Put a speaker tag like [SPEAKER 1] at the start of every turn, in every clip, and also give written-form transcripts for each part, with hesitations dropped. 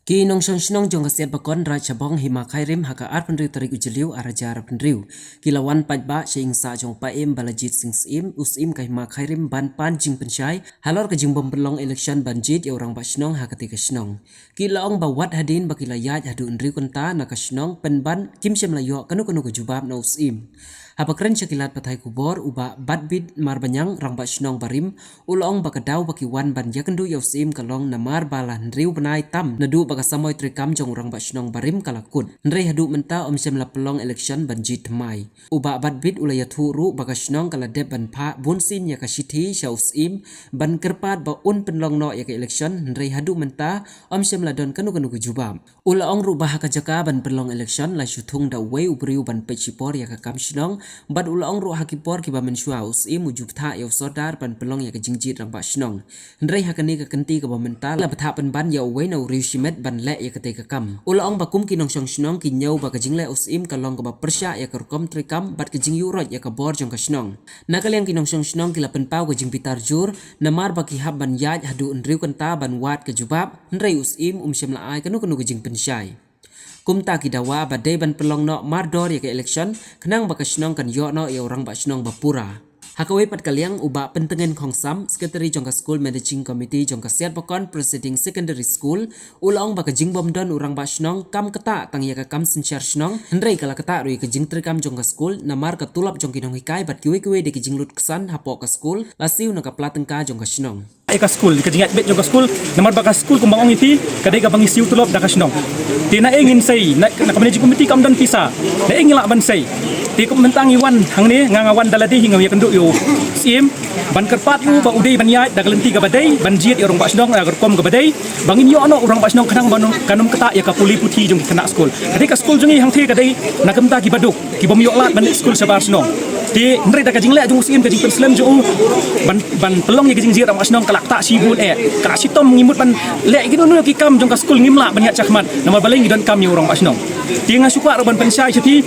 [SPEAKER 1] Ki nong shong shnong jong kasiat bakon raja bong hima khairim haka ar penriu tarik ujeliu arajar penriu. Kilawan pajba sing sa jong paim balajit sing sim usim kai hima khairim ban pan jing pensyai halor ke jing bom belong election banjit ya orang ba shnong hakati ke shnong. Kilaong bawat hadin bakila yaj hadu unriu kenta na ka shnong penban kim shem layo kanu ke jubab na usim. Hapakren syakilat patai kubor uba badbid marbanyang rang ba shnong barim ulong bakadau baki wan ban yakendu yausim kalong namar balan riu benai tam nadu bakasamoy trikam jong rang ba shnong barim kalakut nrei hadu menta omsem la pelong election banjit mai uba badbid ulaya thuru baka shnong kala deb ban pha bunsin ya kasithi shausim ban kerpat ba un penlong no ya ke election nrei hadu menta omsem la don kanu ke jubam ulong rubah ka jaka ban pelong election la shuthung da wei ubriu ban pechipor ya ka kam shnong bad ulong ru hakipor ki ba menshuaus i mujub tha yaw sodar pan pelong ya ke jingjit rang ba shnong nrei hakani ka kenti ka ba mental la patha pan ban ya wei no rishimet ban le ya kate ka kam ulong ba kum ki nong shong shnong ki nyau ba ka jingle usim kalong ka ba persya ya ka kom trikam bad ka jing yurot ya ka bor jong ka shnong nakaliang ki nong shong shnong ki la pen pau ka jing pitar jur namar ba ki hab ban yaj hadu nriu kenta ban wat ka jubab nrei usim shem la ai kanu ka jing pensyai kumta kidawa badai ban pelong no mardor ya ke election kenang baka shnong kan yo no ya orang ba shnong bapura hakawai pat kaliang uba pentengen khongsam secretary jongka school managing committee jongka siat bakon proceeding secondary school ulong baka jingbom don orang ba shnong kam kata tang ya ka kam sinchar shnong hendrei kala kata rui ke jing trikam jongka school namar ka tulap jongki nong hikai bat kiwe de ke jinglut kesan hapo ka school lasiu na ka platengka jongka shnong
[SPEAKER 2] Eka school ka jingat bet jongka school namar baka school kumbang iti kadai ka bangisiu tulop da ka shnong tina ingin sei na managing committee kam dan pisa na ingin la ban sei ti ko mentang iwan hang ni ngangawan daladi hinga ya kenduk yo sim ban kerpat yu ba udai ban yai da kalenti ka badai ban jiet ya orang ba shnong agar kom ka badai bangin yo no orang ba shnong kanang banung kanum kata ya ka puli puti jong kena school kadai ka school jongi hang the kadai na kemta ki baduk ki bom yo lat ban school sabar shnong ti ndrei da ka jingle jong sim ka jing penslam jo ban pelong ya ka jing jiet orang ba shnong kalak tak sibul ka sitom ngimut ban le ki no ki kam jong ka school ngimla ban ya chakmat nama baling don kam yo orang ba shnong ti nga suka ban pensai chati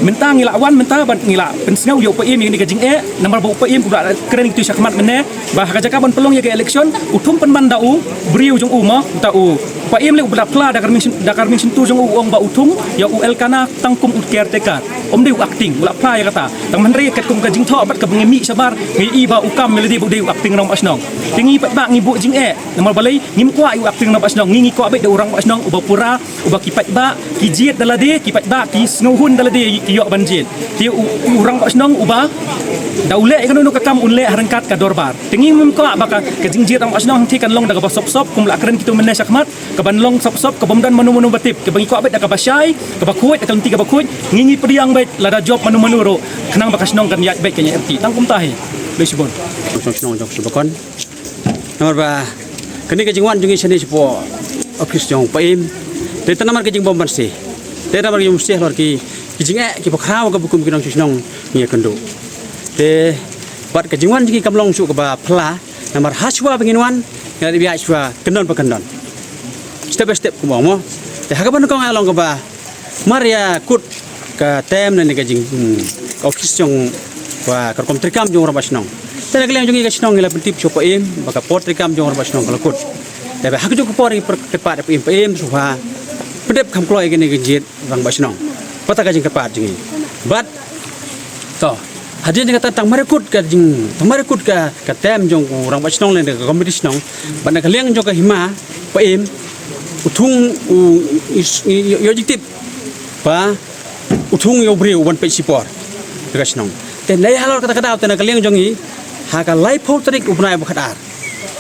[SPEAKER 2] mentang ngila wan mentang ban ngila pensau yo paim ni ka jing namar ba paim ku da keren itu syakmat menne bah ka jaka ban pelong ya ke election utum pen man dau briu jong uma ta u paim le ubla pla da karmin tu jong uong ba utum ya ul kana tangkum ut caretaker de acting ula pla ya kata tang man re ket kum ka jing tho bat ka bengemi sabar ngi i ba ukam melodi bu de acting rong asnong tingi pat ba ngi bu jing namar balai ngim kwa yu acting rong asnong ngi kwa bet de urang asnong uba pura uba kipat ba ki jiet dalade kipat ba ki snuhun dalade ki yo banjit ti urang asnong uba daule kan no ka kam unle harangkat ka dorbar tingi mem ko baka ka jingjit ang asnong ti kan long daga sop kum la kren kitu menne sakmat ka ban long sop ka bomdan manu batip ka bangi ko bet daga basyai ka bakuit ka ti ka bakuit ngingi priang bet lada job manu ro kenang baka asnong kan ya bet kanya erti tangkum tahi lesibon
[SPEAKER 3] song jong subakon nomor ba kini ka jingwan jungi sene sipo office jong paim te tanamar ka jing bomban si te namar yum si lor ki jinge ki bakraw ka bukum kinong shnong ngi kendo te bat ka jingwan jingi kamlong su ka ba phla namar haswa benginwan ya di haswa kendon pa kendon step by step ko mo te hagaban ko ngalong ka ba maria kut ka tem na ni ka jing office jong wa ka kom trikam jong rabas nong te nagleng jong ka shnong ila pentip so paim baka pot trikam jong rabas nong kalakut te ba hagju ko por kepat paim so ha pedep kam kloy gini gejit rang basnong pata ka jing kepat jingi bat to hadin kata tang marekut ka jing marekut ka tem jong rang basnong le ka kompetisi nong bana ka leng jong ka hima paim utung yo jitip pa utung yo breu wan pe sipor ka snong te lai halor kata kata te na ka leng jong i ha ka lai phau trik upnai bu khadar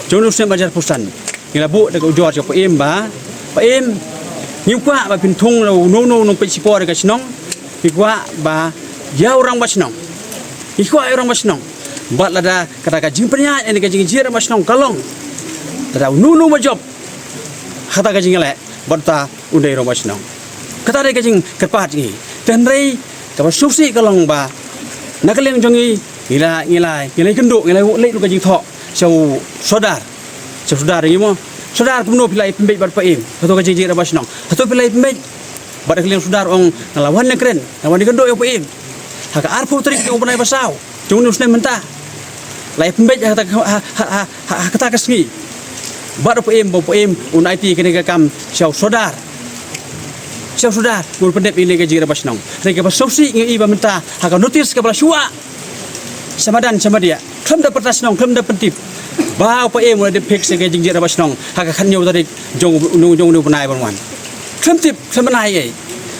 [SPEAKER 3] jong nu sem bajar pusan ngila bu de ko jor ka paim ba paim ngim kwa ba pintung no pe sipor ka snong ki kwa ba ya orang basnong ki kwa orang basnong bat lada kata ka jing penya ni ka jing jira basnong kalong tada no ma job kata ka jing le bata undai ro basnong kata re ka jing kepat ni tenrei ka ba susi kalong ba nakaleng jongi ngilai kendo ngilai le lu ka jing tho sau sodar ni mo sodar kumno pilai pembet bat paim atau ka jing basnong atau pilai pembet bat kalian sodar ong lawan ne keren lawan kendo yo paim haka arpo trik yo banai basau jong nu sne menta lai pembet kata kasngi Baru PM unai ti kene kam syau sodar gur pendep ini ke jira basnong rega basopsi ngi iba minta haka notis ke bala syua samadan sama dia klem da pertasnong klem da pentip ba PM udah depek se ke jira basnong haka khanyo tadi jong nu penai banwan klem tip klem nai ai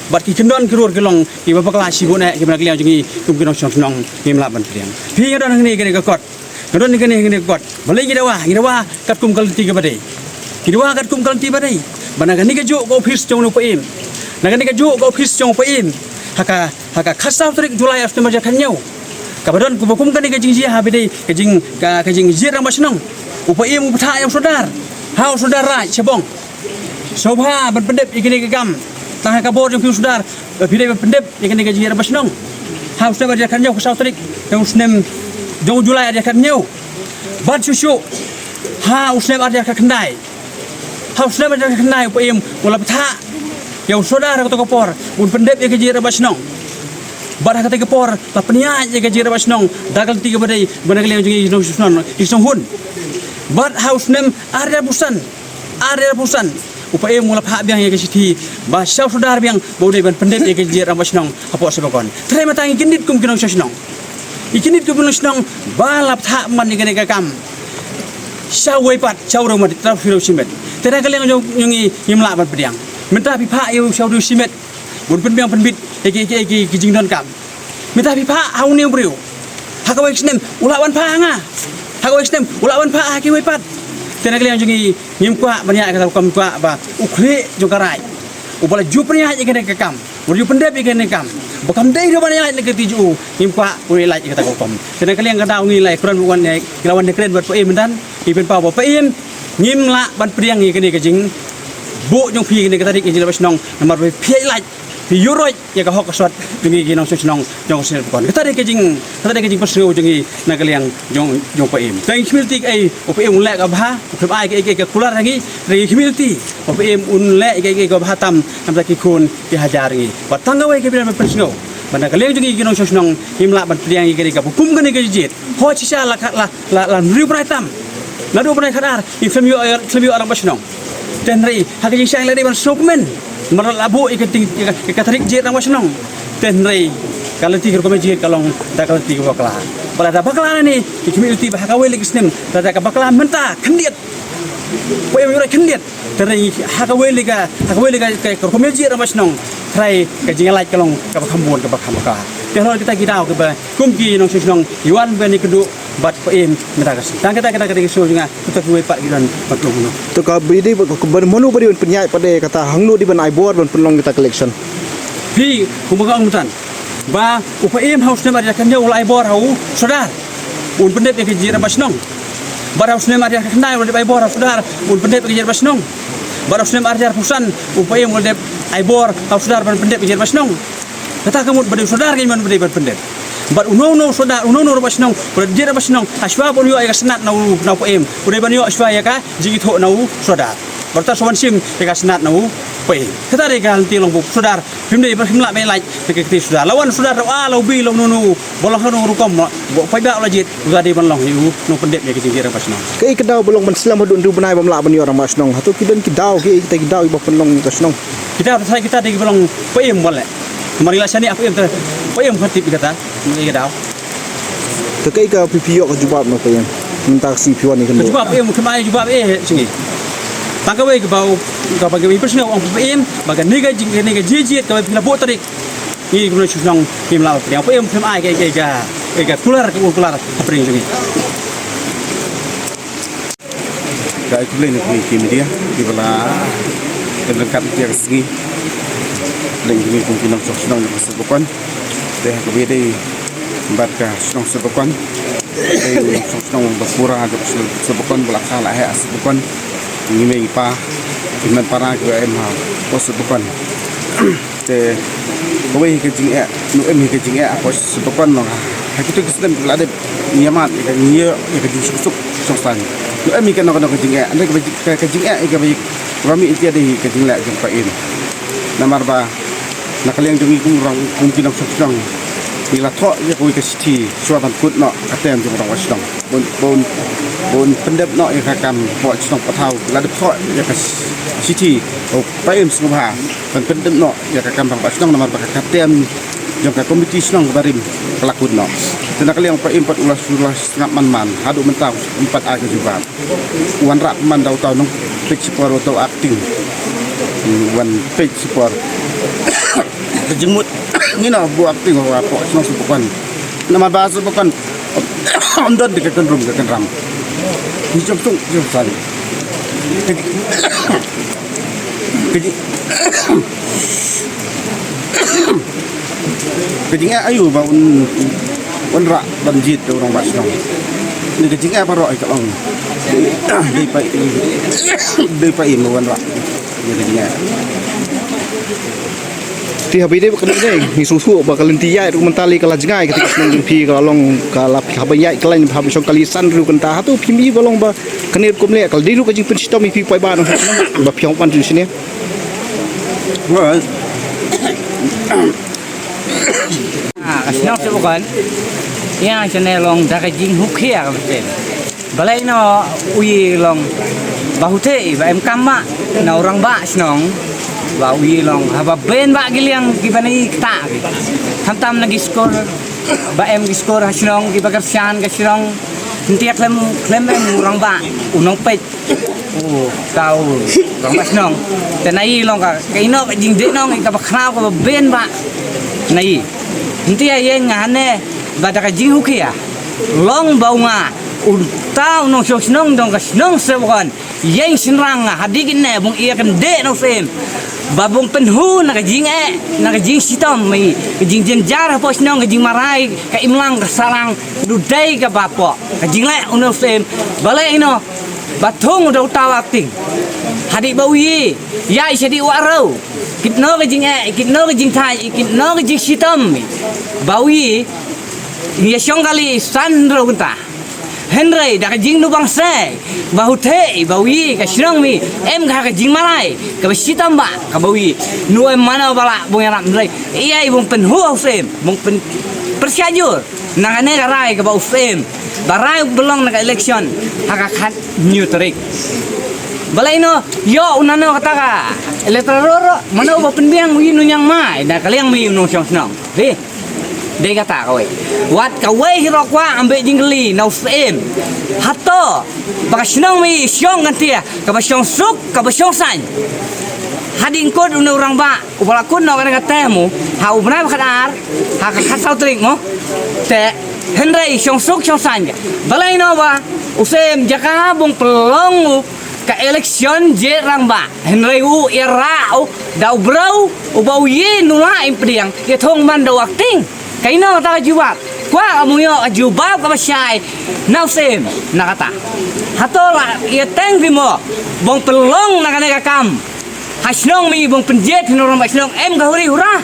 [SPEAKER 3] bat ki kendon kirur gelong iba bakla sibune ki bana kliang jingi kum kinong snong ngi mla ban priang pi ngadon ngi kene ke kot ngadon ngi kene kot balai gidawa kat kum kal tiga badai gidawa kat kum kal tiga badai bana gani ke jo go office jong nu PM Nagan ka jo go office jong paim haka khasau trik Julai after maja kanyau kabadon ku bakum kan ka jing ha bidai ka jing jira masnong upaim upatha yang saudar hau saudara cebong sobha ban pendep ikini ka gam tah ka bor jong saudar bidai ban pendep ikini ka jira masnong hau saudar maja kanyau khasau trik yang snem jong Julai ada kanyau ban susu ha usnem ada ka kendai hau saudar maja kendai upaim wala patha yang saudara kata kopor un pendep ya kejira basnong barah kata kopor la penia ya kejira basnong dagal tiga badai banag liang jungi isong hun bat house nem area busan upaya mula pahak biang ya kesiti ba syau saudara biang bodai ban pendep ya kejira basnong apa sebakon terima tangi kinit kum kinong sasnong ikinit kum kinong sasnong balap tak man ni kam syau wepat syau rumah di traf hiro simet terang kalian jungi imla ban pediang minta pipa eu syau du simet bun penbiang penbit eki kijing don kam minta pipa au ni brio hakawai snem ulawan pa nga hakawai snem ulawan pa ki wepat tena kalian jungi ngim kwa banyak kata kam kwa ba ukhle jokarai ubala jupnya ikene kam uri pendep ikene kam bakam dai do banyak lagi tiju ngim kwa uri lai kata kom tena kalian kata ngi lai kran bukan lawan dekret buat PM dan ipen pa ba PM ngim la ban priang ikene kijing bu jong phi ni katarik injil basnong nomor phi lai phi yuroi ya ka hok swat jungi ginong susnong jong sel kon katarik kejing paseu jungi nakaliang jong PM tang humility ai PM unle ka bha phep ai ke kular lagi regi humility PM unle ke ka bha tam ta ki kun ki hajar ngi batang wai ke bilan paseu bana kaliang jungi ginong susnong himla ban priang ke ka kum kan ke jit ho cisa la riu praitam la do prai khadar ifemio orang basnong tenri hak jing sang lady ban sukmen maral abu ikatarik jit nang wasnong tenri kalau tiga ko jit kalong da kalau tiga bakla bala da bakla ni ikimi uti ba hakawe lig snem da ka bakla menta khendiet ko em yura khendiet tenri hakawe liga ko jit nang wasnong trai ka jing lai kalong ka khambon ka bakla kalau kita kidau ke ba kumki nong susnong yuan ben ikedu bat PM meta kas tang kita kisu juga kita kuwe pak gilan patung no
[SPEAKER 4] to ka bidi manu bari penyai pada kata hangnu di ban ibor ban penlong kita collection
[SPEAKER 3] di kumbaga mutan ba PM house ne mari kan jauh ibor hau saudar un pendep ke jira basnong bar house ne mari kan dai ibor saudar un pendep ke jira basnong bar house ne mari pusan PM un ibor house saudar ban pendep ke jira basnong kata kamu bade saudar ke man bade ban pendep but uno saudara uno basnong jira basnong aswa pun yo ay senat nau PM udah ban yo aswa ya ka jigi tho nau saudara berta sowan sim ka senat nau PM kata re gal ti long bu saudara pimde himla me lai ke ti saudara lawan saudara lau bi long nu bolong hanu rukom bo paida lajit gadi ban long yu no pendep ya ke jira basnong
[SPEAKER 4] kai kedau belong ban selam dun du banai bamla ban yo orang basnong hatu kidan kidau ke kita kidau iba penlong basnong
[SPEAKER 3] kita di belong PM boleh mari lasani aku PM khatip kata ngi daw
[SPEAKER 4] to kai ka PPO ka jubab no kayan minta si piwan ni kan
[SPEAKER 3] jubab PM kemai jubab singi tangkawe ke bau ka bagi personal on PM baga nega jiji ka pila bo tarik ni guna susang PM law yang PM kemai ke kular apring singi
[SPEAKER 5] Dai kulen ni media di bala lengkap dia segi lengkap mungkin nak senang nak sebutkan deh kebiri baca senang sebutkan deh senang berpura agak sebutkan belakang lah ya sebutkan ini mengapa iman para ke emah sebutkan deh kau ini kejingnya nu kejingnya aku sebutkan lah kita kesedem belada nyamat dia kejing susuk sostan nu kan nak kejingnya anda kejingnya kami itu ada kejing lah jumpa ini nomor ba nakaliang jungi kurang mungkin nak senang Bila thok ya kui ke city suat ban kut no atem jong rong wasdong bon pendep no ya kakam po chnong patau la de thok ya ke city o paim subha ban pendep no ya kakam bang wasdong nomor ba katem jong ka komiti snong barim pelakun no tena kali yang paim pat ulas ngap man hadu mentau 4 a ke juba wan rak man dau tau nong pik spor atau acting wan pik spor kejemut ni na buat acting wa po snong subukan nama bahasa bukan ondon di kekan ram ni jom tung jom sari kejingnya ayu ba un rak banjit orang basnong ni kejingnya apa ro ai kalong dei pai mo wan rak ni kejingnya
[SPEAKER 4] ti habi de kan de ni susu ba kalen ti ya ru mentali kala jengai ketika senang pi kalong kala habaya klan habi song kali san ru kan ta tu pimi balong ba kanir kumle kal diru ka jing pen stom pi pai ba no ba pyong pan ju sini
[SPEAKER 5] wa
[SPEAKER 6] Kasnong sebukan yang channel long daga jing hukia kan balai no ui long bahute ba em kama na orang ba snong ba ui long haba ben ba giliang kibani ta tam lagi skor ba em skor hasnong ki bagar sian ka snong ntia klem orang ba unong pe tau orang ba snong tenai long ka kaino jing de nong ka ba khna ko ben ba nai ntia ye ngane badaka jingu kia long baunga untau no snong dong ka snong sebukan yang sinrang hadigin ne bung ia kan de no sem babung penhu na jing sitom mai jing jenjar po snong jing marai ka imlang ka sarang dudai ka bapo ka jing le uno sem balai no batung do tawakting hadik bawi ya isedi warau kitno ka jing thai kitno ka jing sitom bawi ya syong kali sandro kunta Henry dak jing nu bangsa bahute bawi ka shrong mi em ga ka jing marai ka sitam ba ka bawi nu em mana bala bung yang rai iya bung pen hu sem bung pen persyajur nangane garai ka ba sem barai belong na election haka khat new tarik balai no yo unano kata ka electoral mana ba penbiang wi nu yang mai da kaliang mi nu syong snong de kata kau wat kau hiro kwa ambe jingli nau sem hato baka snong mi syong gantia ka ba syong suk ka ba syong san hading kod una orang ba ubala kun no kana katemu ha ubna ba kadar ha ka khasau tring mo te henry syong suk syong san balai no ba usem jaka bung pelong ka election je rang ba henry u era u dau brau u bau ye nula impriang ye thong man do acting kaino ta jubat kwa amuyo jubab ka syai now sem nakata hatola ye teng vimo bong pelong nakane kam hasnong mi bong penjet norong hasnong em gahuri hura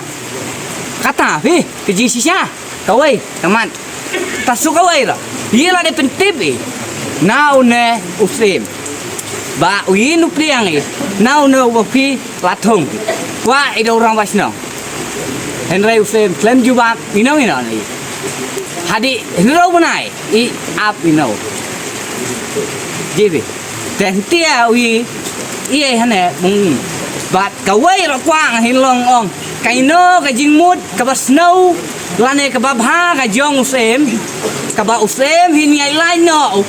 [SPEAKER 6] kata vi keji sisya kawai teman tasuk kawai la yela de pentipi now ne usim ba uinu priang now ne wapi latung kwa ido orang hasnong Henry usem klaim jubak ino ni hadi henro bunai I up jibi dan tia ui ie hane mung bat kawai ro kwang hin long ong kaino ka jingmut ka ba snow lane ka babha ka jong usem ka ba usem hin yai lai no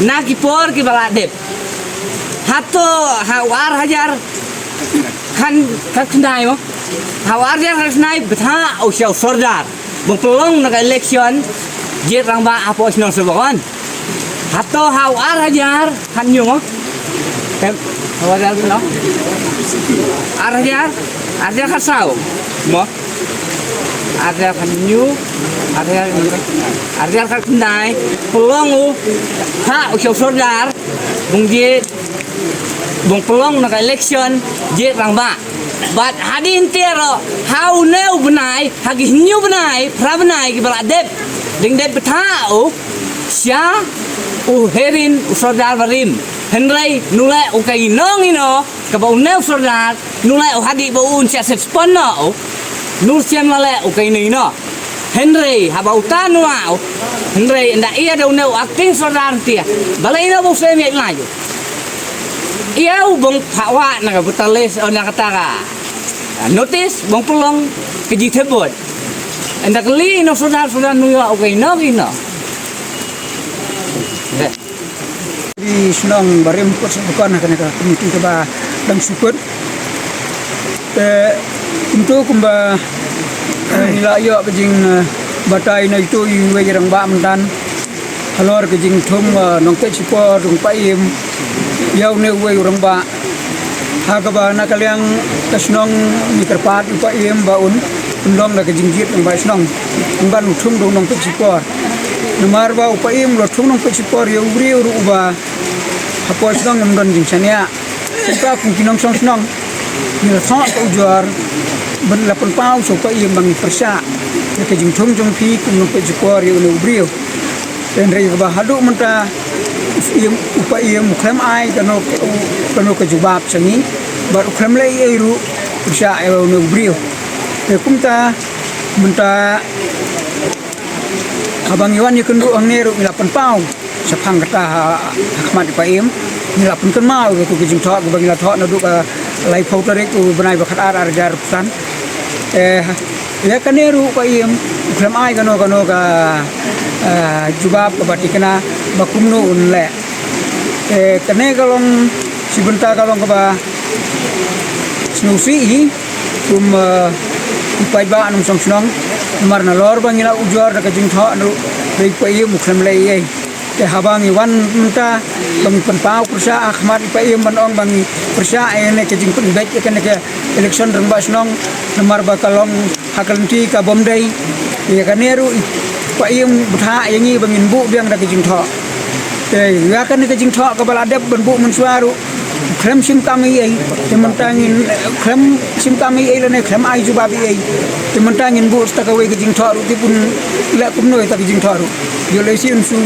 [SPEAKER 6] na ki por ki bala dep hato hawar hajar kan kendai mo hawar dia harus naik betah usia sordar bengpelong nak election jet rang ba apa senang sebakan atau hawar hajar kan nyung kan hawar hajar no hajar kasau mo hajar kan nyung hajar kan naik pelong ha usia sordar bung jet bengpelong nak election jet rang ba But hadin tiaro how neu benai hagi new benai pra benai ki bala dep ding dep betau sia u herin usodar varim henry nule u kai nong ino ka ba neu usodar nule u hadi ba un sia set spono nu siam lale u kai ni no Henry haba utan wow Henry ndak ia dah unau acting saudara dia balai ina bau saya miak laju ia bong pawa nak butales nak kata notice bong pelong keji tebot ndak li no saudara nu ya okay no gino
[SPEAKER 7] di senang barem ko sa bukan kana ka committee ka ba dang support untuk kumba nila yo kejing batai na itu iwe jarang ba mantan halor kejing thum nong pe chipo rung pa im yau ne we urang ba ha ka ba na kalyang kasnong ni kerpat pa im ba un undong na kejing jit ng ba snong ban thum rung nong pe chipo namar ba pa im lo thum nong pe chipo yo uri uru ba hapo snong ngam don jing chania ka kung kinong song snong ni la thong ko jar ben la pun pau so pa im bang persa ya ke jing thong jong phi kum no pe jikor yu no brio den re ba hadu menta im upa im khlem ai kano ke jubab changi bar khlem le ai ru persa e no brio te kum ta menta abang iwan ni kendu ang neru la pun pau sapang kata hakmat pa im ni la pun kan mau ke jing thok bang la thok na du ka lai phau tarek tu banai ba khat ar jar san ya kaneru pa im khlem ai kano ka jubab ka batikana bakumno unle kane kalong sibenta kalong ka ba snusi kum ipai ba anum song snong marna lor bangila ujor ka jing thok nu dei pa im khlem lai ke habang iwan menta bang penpau persa Ahmad ipai manong bang persa ene ke jing pen baik ke election reng basnong nomor bakalong hakalenti ka bomdai ya kaneru ipai butha yangi bangin bu biang da ke jing tho ya kan ke jing tho ka baladep ban bu mensuaru krem sim kami ai tementangin krem sim kami ai lene krem ai ju babi ai tementangin bu stakawe ke jing tho ru tipun la kumno ta ke jing tho ru yo lesin su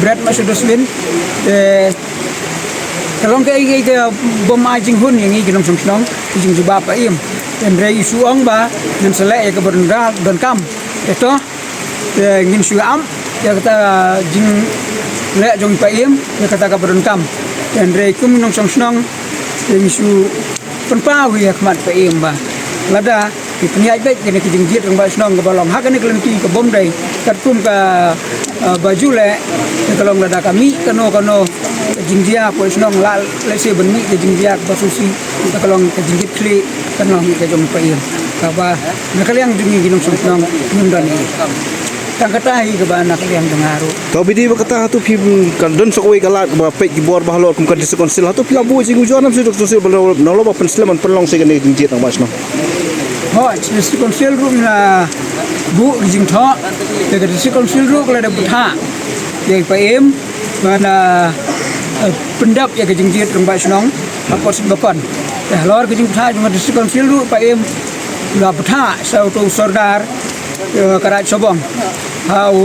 [SPEAKER 7] berat masuk dosbin kalau ke bom ajing hun yang ini song song jing jubab pa im dan rei suang ba dan selek ke berendal dan kam itu ngin su am ya kata jing lek jong pa im ya kata ka berendam dan rei kum nong song song yang su penpau ya kmat pa im ba lada ki peniai baik kene ki jingjit rong ba snong ke balong ha kene kelenti ke bom dai kat kum ka baju le kalau lada kami kano jingjia po snong la le se benni ke jingjia basusi kalau ke jingjit kli kano mi ke jom pa im ka ba na kaliang dingi ginong snong nundani tang kata hi ke ba na kaliang dengaru
[SPEAKER 4] to bidi ba kata hatu phi kan don sokoi kalat ba pe ki bor ba lo kum kan diskonsel hatu phi abu jing ujon nam sidok sosial no lo ba pensleman penlong se kene jingjit ang basno
[SPEAKER 7] ho si konsil rum na bu jing tho de ke si konsil ru kala da butha ye pa em mana pendap ya ke jingjit rong ba snong apa sin bakon lor ke jing butha jung si konsil ru pa em la butha sau tu sordar karat sobong hau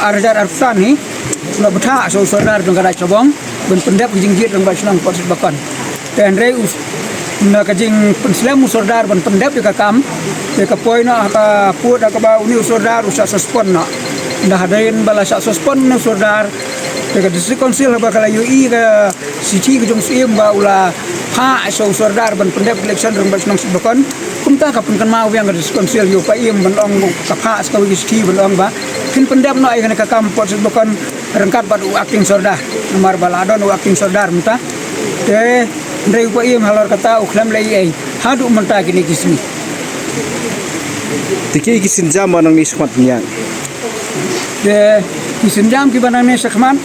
[SPEAKER 7] arjar arsan ni la butha sau sordar jung karat sobong ben pendap ke jingjit rong ba snong apa sin bakon dan rei na kajing penslam sordar ban pendap ka kam ka poina ka put ka ba uni sordar usa suspon na dah hadain bala sa suspon na sordar ka district council ba kala ui ka city ka jong sim ba ula ha so sordar ban pendap election rong ba snong bakon kumta ka pun kan mau yang ka district council yu pa im ban ong ka pha ska wi city ban ong ba kin pendap no ai ka kam pot bakon rengkat ba acting sordar nomor baladon acting sordar muta Ndai pa im halor kata ukhlam lai ai hadu menta kini kismi
[SPEAKER 4] tiki kisin jam nang ni smat nya
[SPEAKER 7] kisin jam ki banang ne sakman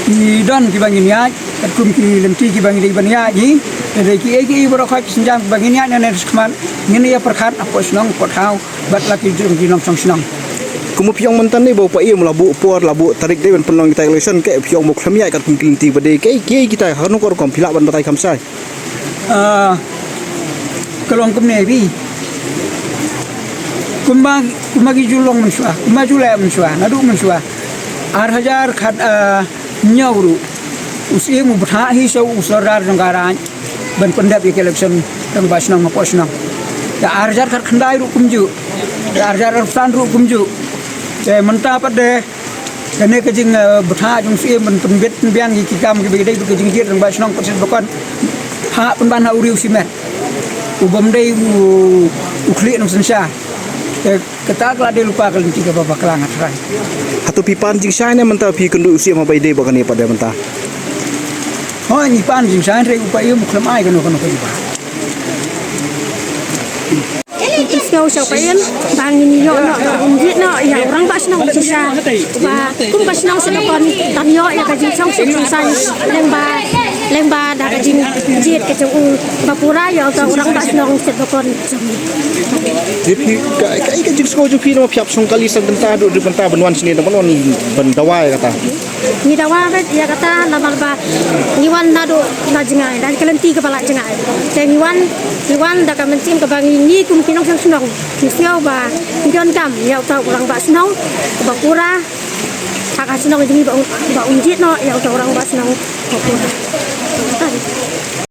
[SPEAKER 7] i don ki bangin ya kum ki lemti ki bangin di bania ji de ki ai bro kha kisin jam bangin ya ne sakman ngini ya perkhat apa snong pot hau bat laki jung ki nong song snong
[SPEAKER 4] kumu piong mentan ni bawa im labu por labu tarik dia penlong kita election ke piong mo khlam ya kat kinti bade ke kita hanu kor kom phila ban batai khamsai
[SPEAKER 7] kalong kum ne bi kumagi julong mensua kumajula mensua nadu mensua 8,000 khat nyawru usi mu btha hi so usardar janggaran ban pendap election tang basnang ma posnang ya 8,000 khat khandai ru kumju arjar arsan ru kumju mentah pada kene kejing betha jung sim men penbet biang ki kam ki bedai bu kejing jit rang ba snong persen bukan ha penban ha uriu simen ubam dai u kli nang sensya kata kala de lupa kalin tiga baba kelang atrai
[SPEAKER 4] Hatu pipan jing syai ne mentah pi kendu usia ma bai de ba kani pada mentah.
[SPEAKER 7] ho ni pan jing san re upaya muklam ai kano kano kali ba
[SPEAKER 8] Iskau siapain bangin yo no umjit no ya orang bas nong sisa ba kum bas nong sedekon tan yo ya kajing song sai lengba da kajing jit ke jung bapura yo ka orang bas nong sedekon
[SPEAKER 4] Jadi kai jing sko ju pi no piap song kali sang bentah du di bentah benwan sini no non bendawai kata.
[SPEAKER 8] ni dawa bet ya kata namal ba niwan nado na jingai dan kelenti kepala jingai te niwan da ka mencim ke bangi ni kum kinong sang sunong siau ba pion kam ya ta orang bas nong bapura hak asinong jingi ba umjit no ya ta orang bas nong bapura